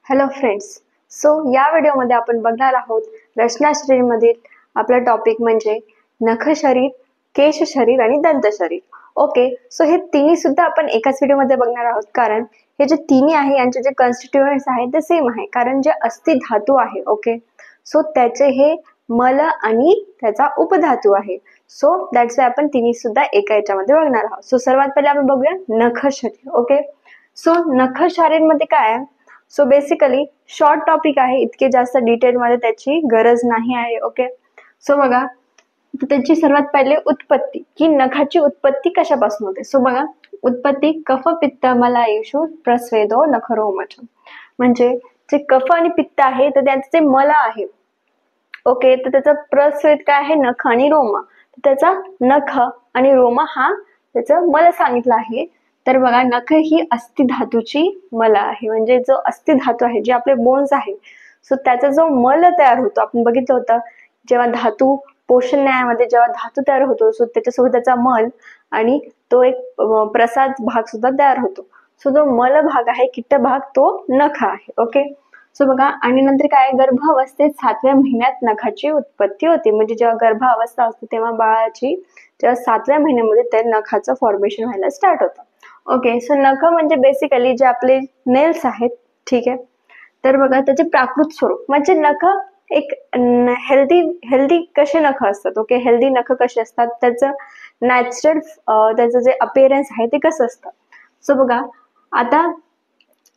Hello friends. So या व्हिडिओमध्ये आपण बघणार आहोत रचना शरीरमधील आपला टॉपिक म्हणजे नख शरीर, केश शरीर आणि दंत शरीर. ओके, सो हे तिन्ही सुद्धा आपण एकाच व्हिडिओमध्ये बघणार आहोत, कारण हे जे तिन्ही आहे यांचे जे कॉन्स्टिट्युएंट्स आहेत ते सेम आहे, कारण जे अस्थि धातू आहे. ओके, सो त्याचे हे मल आणि त्याचा उपधातू आहे. सो दॅट्स वाय आपण तिन्ही सुद्धा एका याच्यामध्ये बघणार आहोत. सो सर्वात पहिले आपण बघूया नख शरीर. ओके, सो नख शरीर मध्ये काय आहे? सो बेसिकली शॉर्ट टॉपिक आहे, इतके जास्त डिटेल मध्ये त्याची गरज नाही आहे. ओके, सो बघा त्याची सर्वात पहिले उत्पत्ती, की नखाची उत्पत्ती कशापासून होते. सो बघा, उत्पत्ती कफ पित्त मलायशु प्रस्वेदो नख रोमच, म्हणजे जे कफ आणि पित्त आहे तर त्यांचे जे मल आहे. ओके, तर त्याचा प्रस्वेद काय आहे? नख आणि रोम. त्याचा नख आणि रोम हा त्याचा मल सांगितला आहे. तर बघा, नख ही अस्थि धातूची मल आहे, म्हणजे जो अस्थि धातू आहे, जे आपले बोन्स आहे, सो त्याचा जो मल तयार होतो, आपण बघितलं होतं जेव्हा धातू पोषण न्यायामध्ये जेव्हा धातू तयार होतो, सो त्याच्यासोबत त्याचा मल आणि तो एक प्रसाद भाग सुद्धा तयार होतो. सो जो मल भाग आहे, किट्ट भाग, तो नख आहे. ओके, सो बघा, आणि नंतर काय, गर्भावस्थेत 7व्या महिन्यात नखाची उत्पत्ती होते, म्हणजे जेव्हा गर्भावस्था असते तेव्हा बाळाची जेव्हा 7व्या महिन्यामध्ये त्या नखाचं फॉर्मेशन व्हायला स्टार्ट होतं. ओके, सो नख म्हणजे बेसिकली जे आपले नेल्स आहेत. ठीक आहे, तर बघा त्याचे प्राकृत स्वरूप म्हणजे नख एक हेल्दी कसे नख असतात. ओके, हेल्दी नख कसे असतात, त्याचं नॅचरल त्याचं जे अपिअरन्स आहे ते कसं असतं. सो बघा, आता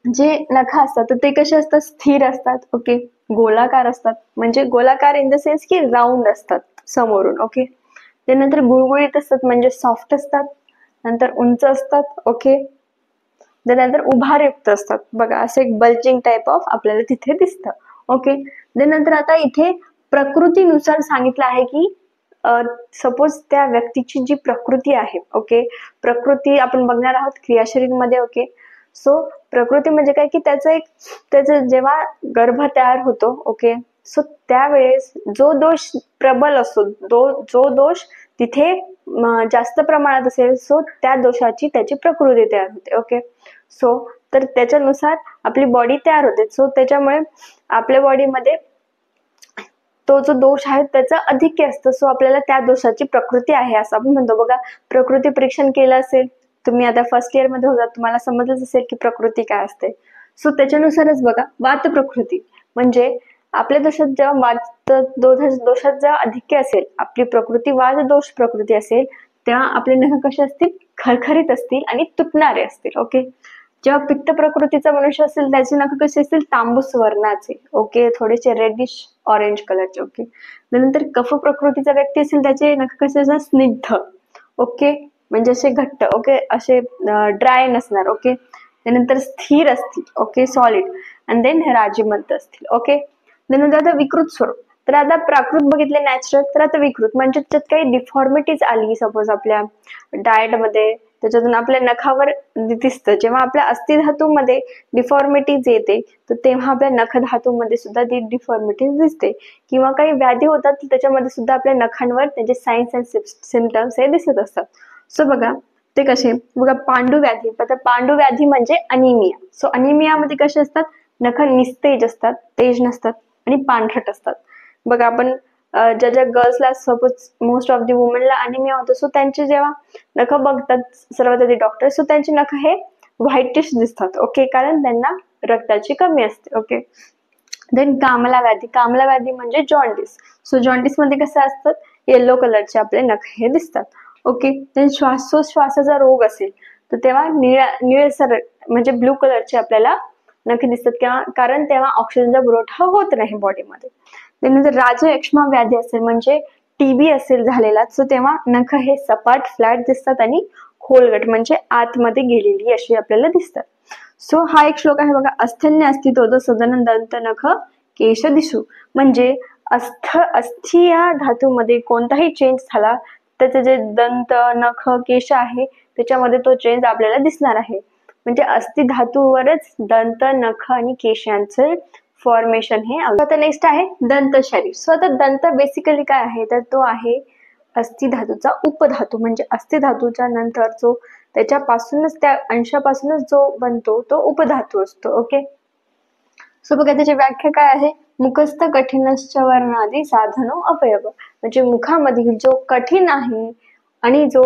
जे नख असतात तर ते कसे असतात? स्थिर असतात. ओके, गोलाकार असतात, म्हणजे गोलाकार इन द सेन्स की राऊंड असतात समोरून. ओके, त्यानंतर गुळगुळीत असतात, म्हणजे सॉफ्ट असतात. नंतर उंच असतात. ओके, त्यानंतर उभारयुक्त असतात. बघा, असं एक बल्जिंग टाइप ऑफ आपल्याला तिथे दिसतं. ओके, त्यानंतर आता इथे प्रकृतीनुसार सांगितलं आहे की सपोज त्या व्यक्तीची जी प्रकृती आहे. ओके, प्रकृती आपण बघणार आहोत क्रियाशरीरमध्ये. ओके, सो प्रकृती म्हणजे काय की त्याचं जेव्हा गर्भ तयार होतो. ओके, सो त्यावेळेस जो दोष प्रबल असतो, जो दोष तिथे जास्त प्रमाणात असेल, सो त्या दोषाची त्याची प्रकृती तयार होते. ओके, सो तर त्याच्यानुसार आपली बॉडी तयार होते. सो त्याच्यामुळे आपल्या बॉडीमध्ये तो जो दोष आहे त्याचं अधिक्य असतं. सो आपल्याला त्या दोषाची प्रकृती आहे असं आपण म्हणतो. बघा, प्रकृती परीक्षण केलं असेल तुम्ही, आता फर्स्ट इयर मध्ये होता, तुम्हाला समजलंच असेल की प्रकृती काय असते. सो त्याच्यानुसारच बघा, वात प्रकृती म्हणजे आपल्या दोषात जेव्हा वात दोषात जेव्हा अधिक्य असेल, आपली प्रकृती वात दोष प्रकृती असेल, तेव्हा आपले नख कसे असतील? खरखरीत असतील आणि तुटणारे असतील. ओके, जेव्हा पित्त प्रकृतीचा मनुष्य असेल त्याचे नख कसे असतील? तांबूस वर्णाचे. ओके, थोडेसे रेडिश ऑरेंज कलरचे. ओके, त्यानंतर कफ प्रकृतीचा व्यक्ती असेल त्याचे नख कसे असतात? स्निग्ध. ओके, म्हणजे असे घट्ट. ओके, असे ड्राय नसणार. ओके, त्यानंतर स्थिर असतील. ओके, सॉलिड, अँड देन राजीमंत असतील. ओके, त्यानंतर आता विकृत स्वरूप. तर आता प्राकृत बघितले नॅचरल, तर आता विकृत म्हणजे त्याच्यात काही डिफॉर्मिटीज आली सपोज आपल्या डाएटमध्ये, त्याच्यातून आपल्या नखावर दिसतं. जेव्हा आपल्या अस्थि धातूमध्ये डिफॉर्मिटीज येते, तर तेव्हा आपल्या नख धातूमध्ये सुद्धा ती डिफॉर्मिटीज दिसते, किंवा काही व्याधी होतात तर त्याच्यामध्ये सुद्धा आपल्या नखांवर त्याचे साइन्स अँड सिम्पटम्स हे दिसत असतात. सो बघा ते कसे, बघा, पांडू व्याधी. आता पांडू व्याधी म्हणजे अनिमिया. सो अनिमियामध्ये कसे असतात? नख निस्तेज असतात, तेज नसतात आणि पांढरट असतात. बघा, आपण ज्या गर्ल्सला सपोज मोस्ट ऑफ दी वुमनला अनिमिया होतो, सो त्यांचे जेव्हा नख बघतात सर्वात आधी डॉक्टर, सो त्यांचे नख हे व्हाईटिश दिसतात. ओके, कारण त्यांना रक्ताची कमी असते. ओके, देन कामला व्याधी. कामला व्याधी म्हणजे जॉन्डिस. सो जॉन्डिस मध्ये कसं असतात? येलो कलरचे आपले नख हे दिसतात. ओके, देन श्वासोश्वासाचा रोग असेल तर तेव्हा निळसर म्हणजे ब्लू कलरचे आपल्याला नख दिसतात, कारण तेव्हा ऑक्सिजनचा पुरवठा होत नाही बॉडीमध्ये. त्यानंतर राजयक्ष्मा व्याधी असेल म्हणजे टीबी असेल झालेला, सो तेव्हा नख हे सपाट फ्लॅट दिसतात आणि खोलगट म्हणजे आतमध्ये गेलेली अशी आपल्याला दिसतात. सो हा एक श्लोक आहे बघा, अस्थन्य अस्थितो सदन दंत नख केश दिसू, म्हणजे अस्थि या धातूमध्ये कोणताही चेंज झाला त्याचे जे दंत नख केश आहे त्याच्यामध्ये तो चेंज आपल्याला दिसणार आहे. म्हणजे अस्थि धातूवरच दंत नख आणि केशांचे फॉर्मेशन हे. आता नेक्स्ट आहे दंत शरीर. सो आता दंत बेसिकली काय आहे, तर तो आहे अस्थि धातूचा उपधातू, म्हणजे अस्थि धातूच्या नंतर जो त्याच्यापासूनच त्या अंशापासूनच जो बनतो तो उपधातू असतो. ओके, सो बघा त्याची व्याख्या काय आहे, मुखस्थ कठीणश्च वर्णादी साधनो अपयव, म्हणजे मुखामधील जो कठीण आहे आणि जो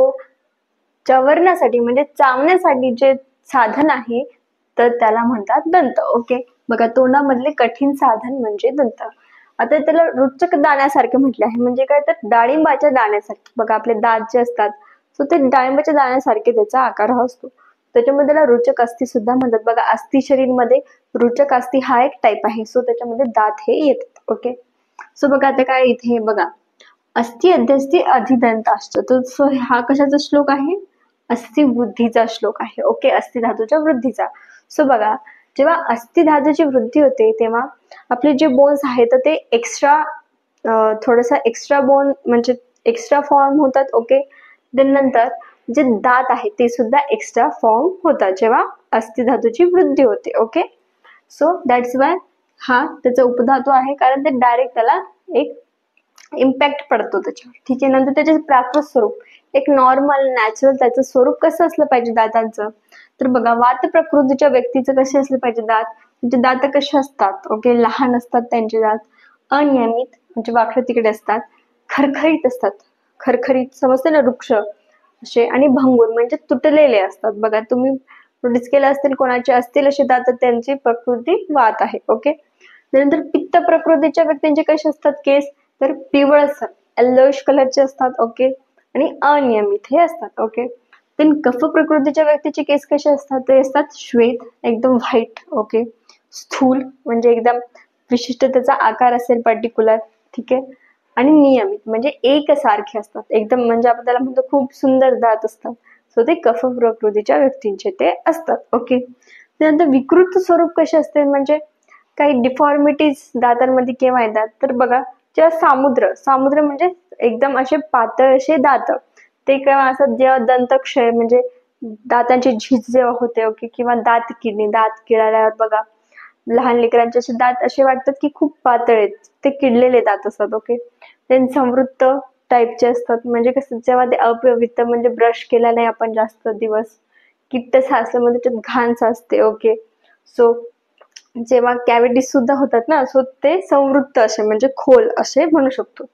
चवरण्यासाठी म्हणजे चावण्यासाठी जे साधन आहे तर त्याला म्हणतात दंत. ओके, बघा तोंडामधले कठीण साधन म्हणजे दंत. आता त्याला रुचक दाण्यासारखे म्हटले आहे, म्हणजे काय तर डाळिंबाच्या दाण्यासारखे. बघा आपले दात जे असतात सो ते डाळिंबाच्या दाण्यासारखे त्याचा आकार हा असतो, त्याच्यामध्ये त्याला रुचक अस्थी सुद्धा म्हणतात. बघा अस्थि शरीर मध्ये रुचक अस्थी हा एक टाइप आहे, सो त्याच्यामध्ये दात हे येतात. ओके, सो बघा आता काय इथे बघा अस्थि अध्यस्थी अधिदंत असतो, तर सो हा कशाचा श्लोक आहे, अस्थि वृद्धीचा श्लोक आहे. ओके, अस्थि धातूच्या वृद्धीचा. सो बघा जेव्हा अस्थि धातूची वृद्धी होते तेव्हा आपले जे बोन्स आहेत ते एक्स्ट्रा थोडासा एक्स्ट्रा बोन म्हणजे एक्स्ट्रा फॉर्म होतात. ओके, नंतर जे दात आहे ते सुद्धा एक्स्ट्रा फॉर्म होतात जेव्हा अस्थि धातूची वृद्धी होते. ओके, सो दॅट्स वाय हा त्याचा उपधातू आहे, कारण ते डायरेक्ट त्याला एक इम्पॅक्ट पडतो त्याच्यावर. ठीक आहे, नंतर त्याचे प्राकृत स्वरूप एक नॉर्मल नॅचरल त्याचं स्वरूप कसं असलं पाहिजे दातांचं, तर बघा वात प्रकृतीच्या व्यक्तीचं कसे असले पाहिजे दात, म्हणजे दात कसे असतात, ओके लहान असतात त्यांचे दात, अनियमित म्हणजे वाकडे तिकडे असतात, खरखरीत असतात, खरखरीत समजते ना वृक्ष असे, आणि भंगूर म्हणजे तुटलेले असतात. बघा तुम्ही नोटीस केलं असतील कोणाचे असतील असे दात, त्यांची प्रकृती वात आहे. ओके, त्यानंतर पित्त प्रकृतीच्या व्यक्तींचे कसे असतात केस, तर पिवळसर येल्लोइश कलरचे असतात. ओके, आणि अनियमित हे असतात. ओके, देन कफ प्रकृतीच्या व्यक्तीचे केस कसे असतात, ते असतात श्वेत एकदम व्हाईट. ओके, स्थूल म्हणजे एकदम विशिष्ट त्याचा आकार असेल पर्टिक्युलर. ठीक आहे, आणि नियमित म्हणजे एकसारखे असतात एकदम, म्हणजे आपण त्याला म्हणतो खूप सुंदर दात असतात. सो ते कफ प्रकृतीच्या व्यक्तींचे ते असतात. ओके, त्यानंतर विकृत स्वरूप कसे असते, म्हणजे काही डिफॉर्मिटीज दातांमध्ये केव्हा येतात, तर बघा जेव्हा सामुद्र म्हणजे एकदम असे पातळ असे दात, ते केव्हा असतात जेव्हा दंतक्षय म्हणजे दातांची झीज जेव्हा होते. ओके, किंवा दात किडल्यावर बघा लहान लेकरांचे असे दात असे वाटतात की खूप पातळ आहेत, ते किडलेले दात असतात. ओके, ते संवृत्त टाईपचे असतात, म्हणजे कसं जेव्हा ते अपवित्र म्हणजे ब्रश केला नाही आपण जास्त दिवस, किट्ट साचलं म्हणजे त्यात घाण साचते. ओके, सो जेव्हा कॅव्हिटीज सुद्धा होतात ना, सो ते संवृत्त असे म्हणजे खोल असे म्हणू शकतो.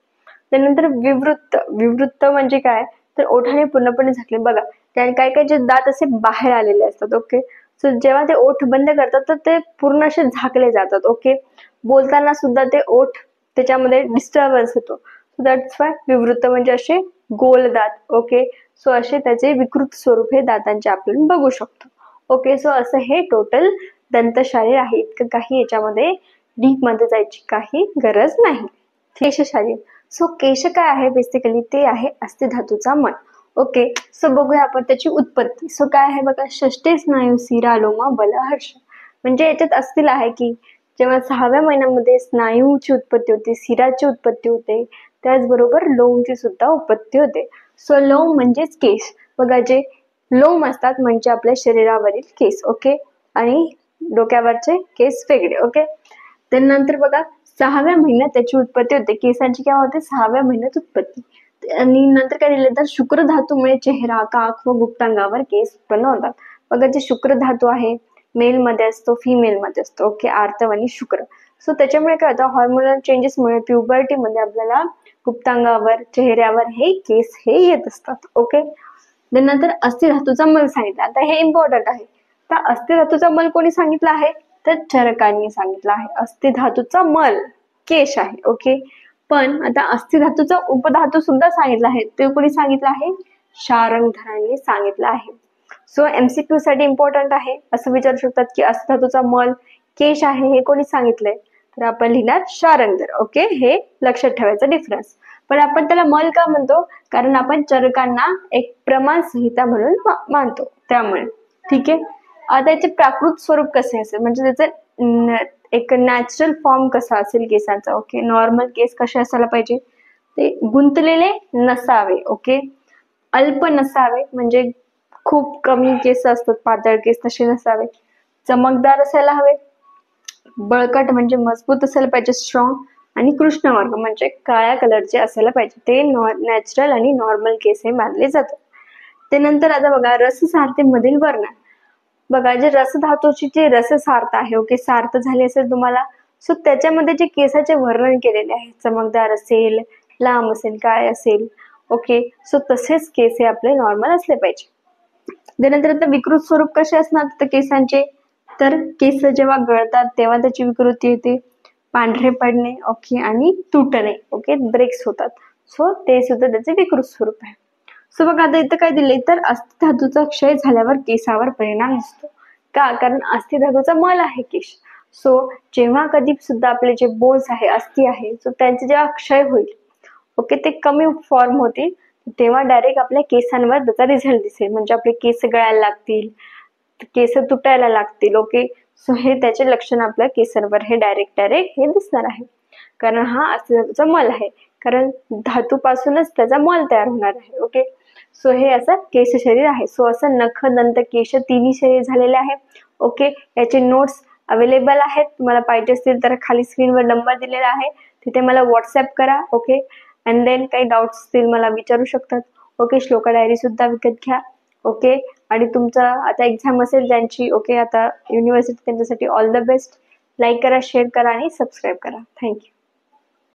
त्यानंतर विवृत्त म्हणजे काय, तर ओठाने पूर्णपणे झाकले. बघा त्याने काय काय जे दात असे बाहेर आलेले असतात. ओके, सो जेव्हा ते ओठ बंद करतात तर ते पूर्ण असे झाकले जातात. ओके, बोलताना सुद्धा ते ओठ त्याच्यामध्ये डिस्टर्बन्स होतो. सो दॅट्स वाय विवृत्त म्हणजे असे गोल दात. ओके, सो असे त्याचे विकृत स्वरूप हे दातांचे आपण बघू शकतो. ओके, सो असं हे टोटल दंतशालीर आहे. इतकं काही याच्यामध्ये डीप मध्ये जायची काही गरज नाही. केशशालीर, सो केश काय आहे बेसिकली, ते आहे अस्थि धातूचा मल. ओके, सो बघूया आपण त्याची उत्पत्ती. सो काय आहे बघा, षष्ठे स्नायू शिरा लोमा बल हर्ष, म्हणजे याच्यात असतील आहे की जेव्हा 6व्या महिन्यामध्ये स्नायूची उत्पत्ती होते, शिराची उत्पत्ती होते, त्याचबरोबर लोमची सुद्धा उत्पत्ती होते. सो लोम म्हणजेच केस. बघा जे लोम असतात म्हणजे आपल्या शरीरावरील केस. ओके, आणि डोक्यावरचे केस वेगळे. ओके, त्यानंतर बघा 6व्या महिन्यात त्याची उत्पत्ती होते, केसांची केव्हा होते 6व्या महिन्यात उत्पत्ती. आणि नंतर काय दिलं तर शुक्र धातूमुळे चेहरा, काख व गुप्तांगावर केस उत्पन्न होतात. बघा जे शुक्र धातू आहे मेल मध्ये असतो, फिमेल मध्ये असतो. ओके, आर्तव आणि शुक्र. सो त्याच्यामुळे काय होतं, हॉर्मोनल चेंजेसमुळे प्युबर्टी मध्ये आपल्याला गुप्तांगावर चेहऱ्यावर हे केस हे येत असतात. ओके, नंतर अस्थि धातूचा मल सांगितला. आता हे इम्पॉर्टंट आहे. तर अस्थि धातूचा मल कोणी सांगितला आहे, तर चरकांनी सांगितला आहे. अस्थि धातूचा मल केश आहे. ओके, पण आता अस्थि धातूचा उपधातू सुद्धा सांगितला आहे, ते कोणी सांगितलं आहे, शारंगधरांनी सांगितलं आहे. सो एमसीक्यू साठी इम्पॉर्टंट आहे. असं विचारू शकतात की अस्थि धातूचा मल केश आहे हे कोणी सांगितलंय, तर आपण लिहिणार शारंगधर. ओके, हे लक्षात ठेवायचं डिफरन्स. पण आपण त्याला मल का म्हणतो, कारण आपण चरकांना एक प्रमाण संहिता म्हणून मानतो त्यामुळे. ठीक आहे, आता याचे प्राकृत स्वरूप कसे असेल, म्हणजे त्याचं एक नॅचरल फॉर्म कसा असेल केसांचा. ओके, नॉर्मल केस कसे असायला पाहिजे, ते गुंतलेले नसावे. ओके, अल्प नसावे म्हणजे खूप कमी केस असतात पातळ केस तसे नसावे, चमकदार असायला हवे, बळकट म्हणजे मजबूत असायला पाहिजे, स्ट्रॉंग, आणि कृष्णवर्ग म्हणजे काळ्या कलरचे असायला पाहिजे. ते नॅचरल आणि नॉर्मल केस हे मानले जातात. त्यानंतर आता बघा रससारते मधील वर्णन. बघा, जे रसधातूची जी रससारता आहे, ओके, सार्थ झाली असेल तुम्हाला, सो त्याच्यामध्ये जे केसाचे वर्णन केलेले आहे, चमकदार असेल, लांब असेल, काळे असेल, ओके, सो तसेच केस हे आपले नॉर्मल असले पाहिजे. त्यानंतर आता विकृत स्वरूप कसे असणार तर केसांचे, तर केस जेव्हा गळतात तेव्हा त्याची विकृती येते, पांढरे पडणे, ओके, आणि तुटणे, ओके, ब्रेक्स होतात. सो ते सुद्धा त्याचे विकृत स्वरूप आहे. सो बघा, आता इथं काय दिले, तर अस्थिधातूचा क्षय झाल्यावर केसावर परिणाम दिसतो. का? कारण अस्थिधातूचा मल आहे केश. सो जेव्हा कधी सुद्धा आपले जे बोन्स आहे, अस्थि आहे, सो त्यांचे जेव्हा क्षय होईल, ओके, ते कमी फॉर्म होतील, तेव्हा डायरेक्ट आपल्या केसांवर त्याचा रिझल्ट दिसेल. म्हणजे आपले केस गळायला लागतील, केस तुटायला लागतील, ओके. सो हे त्याचे लक्षण आपल्या केसांवर हे डायरेक्ट हे दिसणार आहे. कारण हा अस्थिधातूचा मल आहे, कारण धातूपासूनच त्याचा मल तयार होणार आहे, ओके. सो हे असं केश शरीर आहे. सो असं नख, दंत, केश तिन्ही शरीर झालेले आहे, ओके. याचे नोट्स अवेलेबल आहेत, तुम्हाला पाहिजे असतील तर खाली स्क्रीनवर नंबर दिलेला आहे, तिथे मला व्हॉट्सअप करा, ओके. अँड देन काही डाऊट्स असतील मला विचारू शकतात, ओके. श्लोका डायरी सुद्धा विकत घ्या, ओके. आणि तुमचा आता एक्झाम असेल ज्यांची, ओके, आता युनिव्हर्सिटी, त्यांच्यासाठी ऑल द बेस्ट. लाईक करा, शेअर करा आणि सबस्क्राईब करा. थँक्यू.